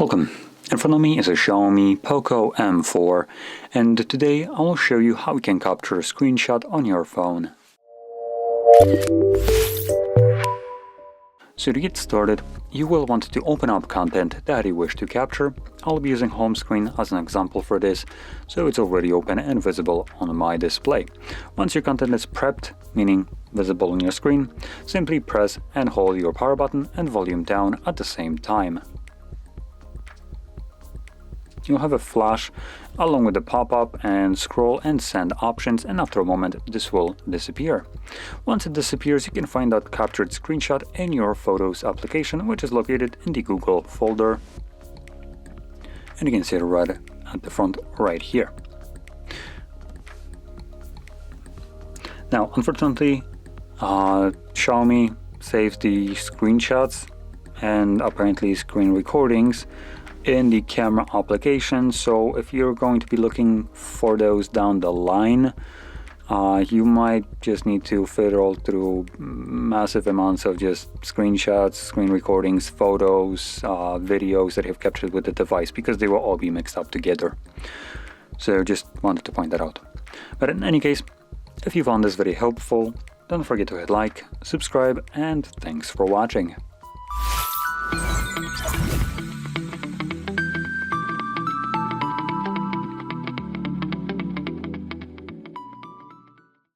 Welcome. In front of me is a Xiaomi Poco M4, and today I will show you how you can capture a screenshot on your phone. So to get started, you will want to open up content that you wish to capture. I'll be using home screen as an example for this, so it's already open and visible on my display. Once your content is prepped, meaning visible on your screen, simply press and hold your power button and volume down at the same time. You'll have a flash along with the pop-up and scroll and send options, and after a moment this will disappear. Once it disappears, you can find that captured screenshot in your Photos application, which is located in the Google folder, and you can see it right at the front right here. Now unfortunately Xiaomi saves the screenshots and apparently screen recordings in the camera application, so if you're going to be looking for those down the line, you might just need to fiddle through massive amounts of just screenshots, screen recordings, photos, videos that you've captured with the device, because they will all be mixed up together. So just wanted to point that out. But in any case, if you found this video helpful, don't forget to hit like, subscribe, and thanks for watching.